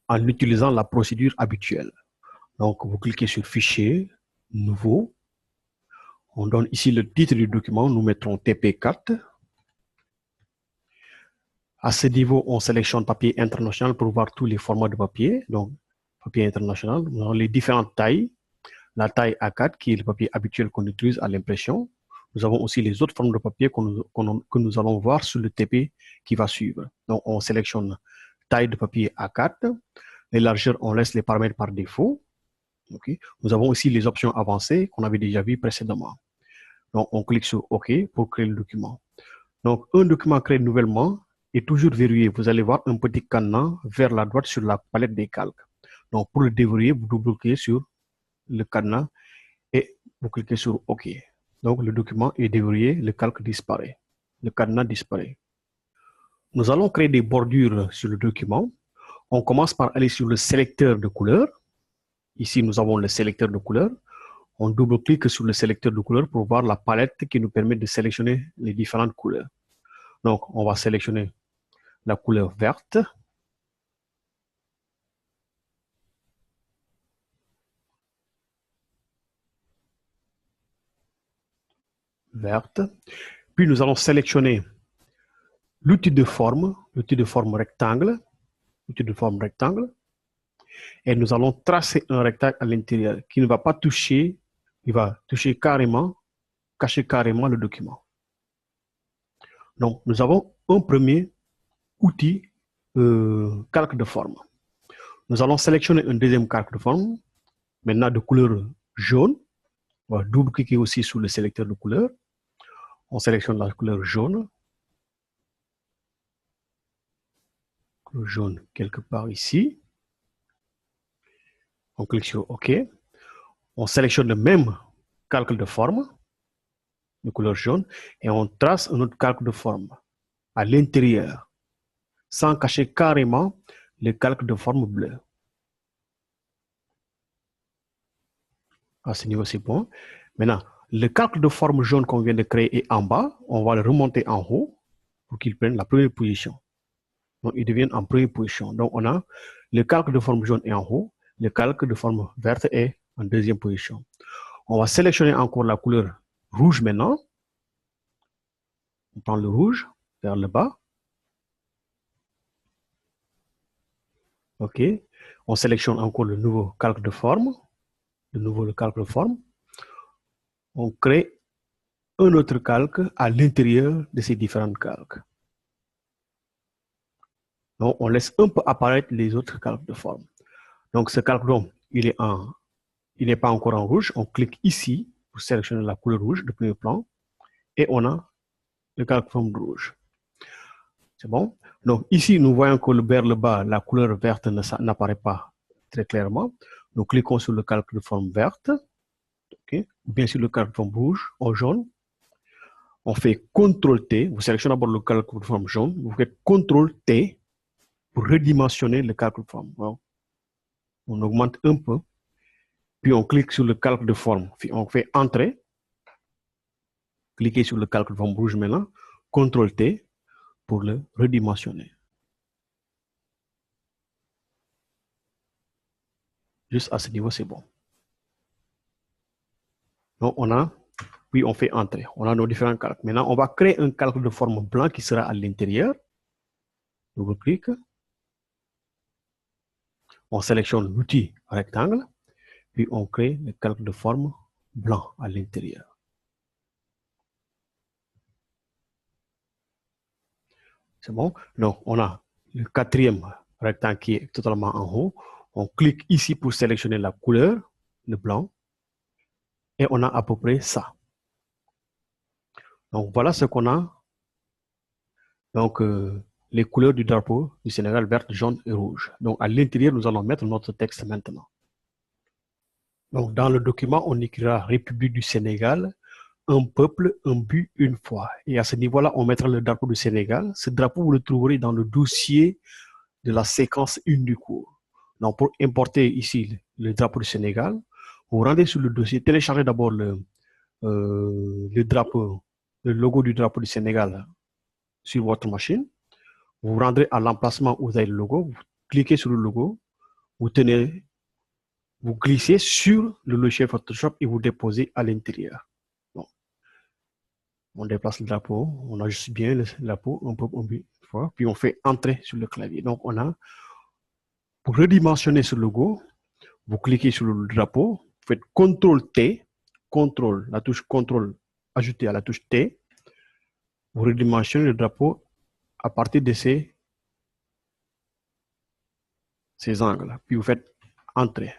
en utilisant la procédure habituelle. Donc, vous cliquez sur Fichier, Nouveau. On donne ici le titre du document. Nous mettrons TP4. À ce niveau, on sélectionne papier international pour voir tous les formats de papier. Donc, papier international, nous avons les différentes tailles. La taille A4, qui est le papier habituel qu'on utilise à l'impression. Nous avons aussi les autres formes de papier que nous allons voir sur le TP qui va suivre. Donc, on sélectionne taille de papier A4. Les largeurs, on laisse les paramètres par défaut. Okay. Nous avons aussi les options avancées qu'on avait déjà vues précédemment. Donc, on clique sur OK pour créer le document. Donc, un document créé nouvellement est toujours verrouillé. Vous allez voir un petit cadenas vers la droite sur la palette des calques. Donc, pour le déverrouiller, vous double-cliquez sur le cadenas et vous cliquez sur OK. Donc, le document est déverrouillé, le calque disparaît. Le cadenas disparaît. Nous allons créer des bordures sur le document. On commence par aller sur le sélecteur de couleurs. Ici, nous avons le sélecteur de couleurs. On double-clique sur le sélecteur de couleurs pour voir la palette qui nous permet de sélectionner les différentes couleurs. Donc, on va sélectionner la couleur verte. Verte. Puis, nous allons sélectionner l'outil de forme rectangle. L'outil de forme rectangle. Et nous allons tracer un rectangle à l'intérieur qui ne va pas toucher, il va toucher carrément, cacher carrément le document. Donc, nous avons un premier outil calque de forme. Nous allons sélectionner un deuxième calque de forme, maintenant de couleur jaune. On va double-cliquer aussi sur le sélecteur de couleur. On sélectionne la couleur jaune. Couleur jaune quelque part ici. On clique sur OK. On sélectionne le même calque de forme de couleur jaune et on trace un autre calque de forme à l'intérieur sans cacher carrément le calque de forme bleue. À ce niveau, c'est bon. Maintenant, le calque de forme jaune qu'on vient de créer est en bas. On va le remonter en haut pour qu'il prenne la première position. Donc, il devient en première position. Donc, on a le calque de forme jaune est en haut. Le calque de forme verte est en deuxième position. On va sélectionner encore la couleur rouge maintenant. On prend le rouge vers le bas. OK. On sélectionne encore le nouveau calque de forme. Le calque de forme. On crée un autre calque à l'intérieur de ces différents calques. Donc, on laisse un peu apparaître les autres calques de forme. Donc, ce calque, il n'est pas encore en rouge. On clique ici pour sélectionner la couleur rouge de premier plan. Et on a le calque de forme rouge. C'est bon? Donc, ici, nous voyons que vers le bas, la couleur verte n'apparaît pas très clairement. Nous cliquons sur le calque de forme verte. Okay. Bien sûr, le calque de forme rouge ou jaune. On fait CTRL-T. Vous sélectionnez d'abord le calque de forme jaune. Vous faites CTRL-T pour redimensionner le calque de forme. Bon. On augmente un peu. Puis on clique sur le calque de forme. On fait Entrée. Cliquez sur le calque de forme rouge maintenant. CTRL-T pour le redimensionner. Juste à ce niveau, c'est bon. Donc, puis on fait Entrée. On a nos différents calques. Maintenant, on va créer un calque de forme blanc qui sera à l'intérieur. Double-clic. On sélectionne l'outil rectangle. Puis on crée le calque de forme blanc à l'intérieur. C'est bon? Donc, on a le quatrième rectangle qui est totalement en haut. On clique ici pour sélectionner la couleur, le blanc. Et on a à peu près ça. Donc, voilà ce qu'on a. Donc, les couleurs du drapeau du Sénégal, vert, jaune et rouge. Donc, à l'intérieur, nous allons mettre notre texte maintenant. Donc, dans le document, on écrira République du Sénégal, un peuple, un but, une foi. Et à ce niveau-là, on mettra le drapeau du Sénégal. Ce drapeau, vous le trouverez dans le dossier de la séquence 1 du cours. Donc, pour importer ici le drapeau du Sénégal, vous rendez sur le dossier, téléchargez d'abord le drapeau, le logo du drapeau du Sénégal sur votre machine. Vous vous rendrez à l'emplacement où vous avez le logo, vous cliquez sur le logo, vous tenez, vous glissez sur le logiciel Photoshop et vous déposez à l'intérieur. Bon. On déplace le drapeau, on ajuste bien le drapeau un peu, puis on fait entrer sur le clavier. Donc, on a, pour redimensionner ce logo, vous cliquez sur le drapeau, vous faites CTRL-T, la touche CTRL ajoutée à la touche T, vous redimensionnez le drapeau à partir de ces angles, puis vous faites entrer.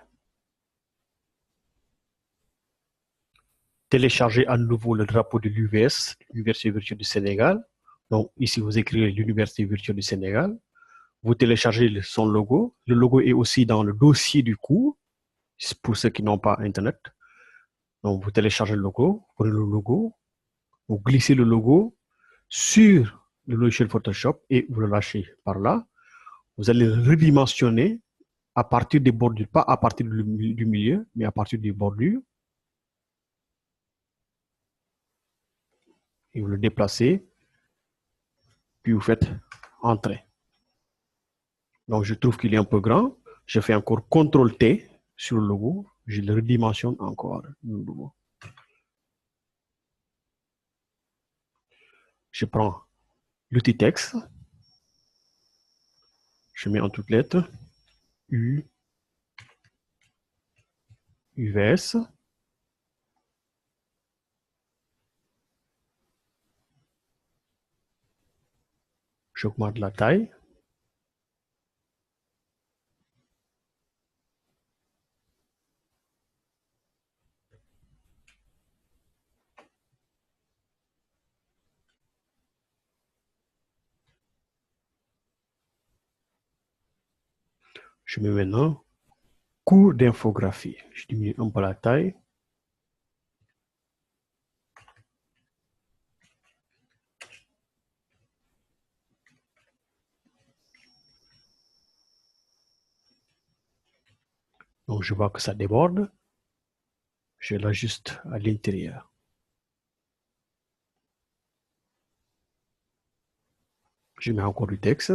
Téléchargez à nouveau le drapeau de l'UVS, l'Université virtuelle du Sénégal. Donc ici, vous écrivez l'Université virtuelle du Sénégal. Vous téléchargez son logo. Le logo est aussi dans le dossier du cours, pour ceux qui n'ont pas Internet. Donc vous téléchargez le logo, vous prenez le logo, vous glissez le logo sur le logiciel Photoshop et vous le lâchez par là. Vous allez le redimensionner à partir des bordures, pas à partir du milieu, mais à partir des bordures. Et vous le déplacez, puis vous faites entrer. Donc, je trouve qu'il est un peu grand. Je fais encore CTRL-T sur le logo. Je le redimensionne encore. Je prends l'outil texte. Je mets en toutes lettres UVS. J'augmente la taille. Je mets maintenant cours d'infographie. Je diminue un peu la taille. Donc, je vois que ça déborde. Je l'ajuste à l'intérieur. Je mets encore du texte.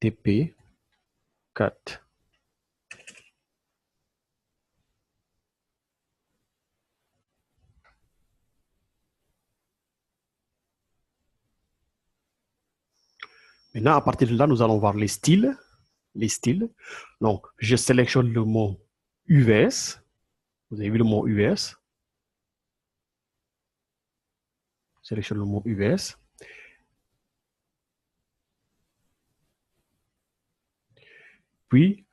TP4. Maintenant, à partir de là, nous allons voir les styles. Donc, je sélectionne le mot UVS. Vous avez vu le mot UVS. Sélectionne le mot UVS. Puis,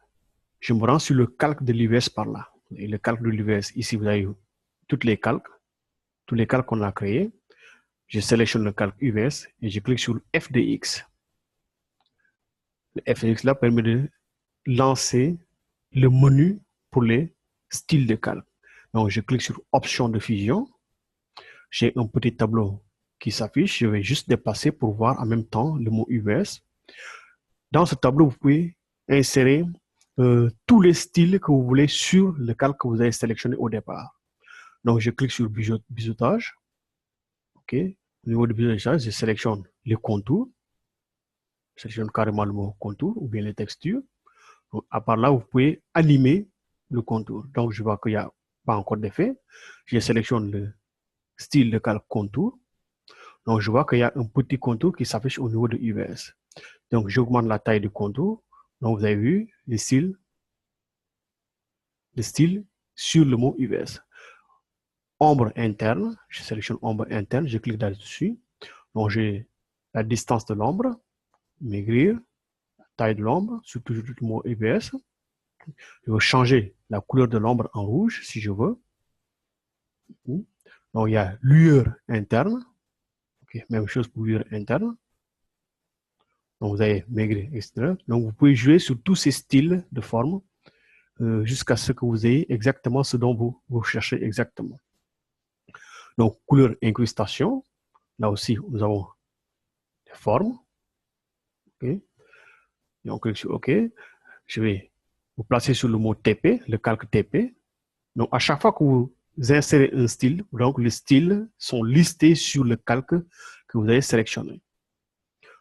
je me rends sur le calque de l'UVS par là. Et le calque de l'UVS, ici, vous avez tous les calques qu'on a créés. Je sélectionne le calque UVS et je clique sur FDX. Le FDX là permet de lancer le menu pour les styles de calque. Donc, je clique sur Options de fusion. J'ai un petit tableau qui s'affiche. Je vais juste déplacer pour voir en même temps le mot UVS. Dans ce tableau, vous pouvez insérer tous les styles que vous voulez sur le calque que vous avez sélectionné au départ. Donc, je clique sur biseautage. OK. Au niveau du biseautage, je sélectionne les contours. Je sélectionne carrément le mot contour ou bien les textures. Donc, à part là, vous pouvez animer le contour. Donc, je vois qu'il n'y a pas encore d'effet. Je sélectionne le style de calque contour. Donc, je vois qu'il y a un petit contour qui s'affiche au niveau de UVS. Donc, j'augmente la taille du contour. Donc, vous avez vu les styles sur le mot UVS. Ombre interne, je sélectionne ombre interne, je clique là-dessus. Donc, j'ai la distance de l'ombre, maigrir, la taille de l'ombre, sur toujours le mot UVS. Je veux changer la couleur de l'ombre en rouge, si je veux. Donc, il y a lueur interne. Okay, même chose pour lueur interne. Donc, vous avez maigrir, etc. Donc, vous pouvez jouer sur tous ces styles de forme jusqu'à ce que vous ayez exactement ce dont vous cherchez exactement. Donc, couleur incrustation. Là aussi, nous avons des formes. Okay. Et on clique sur OK. Je vais vous placer sur le mot TP, le calque TP. Donc, à chaque fois que vous insérez un style, donc les styles sont listés sur le calque que vous avez sélectionné.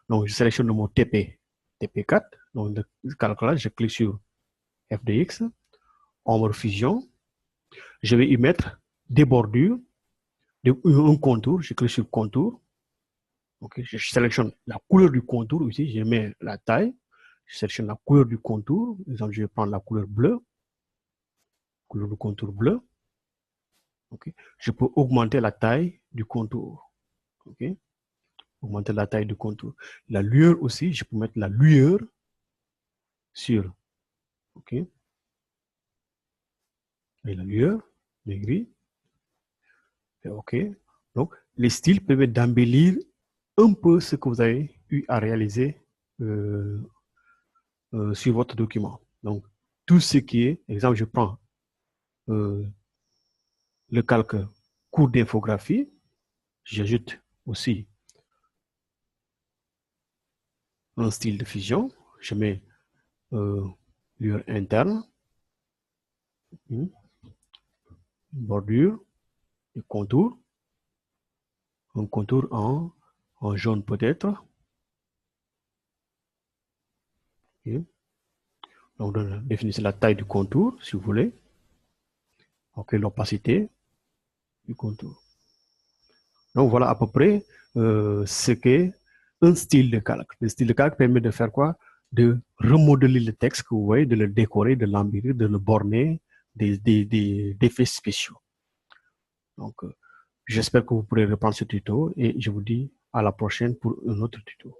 Donc, je sélectionne le mot TP, TP4. Donc, le calculage, je clique sur f de x, ombre fusion. Je vais y mettre des bordures, un contour. Je clique sur contour. Okay, je sélectionne la couleur du contour ici. Je mets la taille. Je sélectionne la couleur du contour. Par exemple, je vais prendre la couleur bleue. Couleur du contour bleu. Okay. Je peux augmenter la taille du contour. Okay. Augmenter la taille du contour. La lueur aussi, je peux mettre la lueur sur. OK. Et la lueur, le gris. Et OK. Donc, les styles permettent d'embellir un peu ce que vous avez eu à réaliser sur votre document. Donc, tout ce qui est, exemple, je prends le calque cours d'infographie. J'ajoute aussi un style de fusion. Je mets lueur interne, bordure, et contour, un contour en jaune peut-être. Okay. Donc, définissez la taille du contour, si vous voulez. OK, l'opacité du contour. Donc, voilà à peu près ce qu'est un style de calque. Le style de calque permet de faire quoi? De remodeler le texte que vous voyez, de le décorer, de l'embellir, de le borner, des effets spéciaux. Donc, j'espère que vous pourrez reprendre ce tuto et je vous dis à la prochaine pour un autre tuto.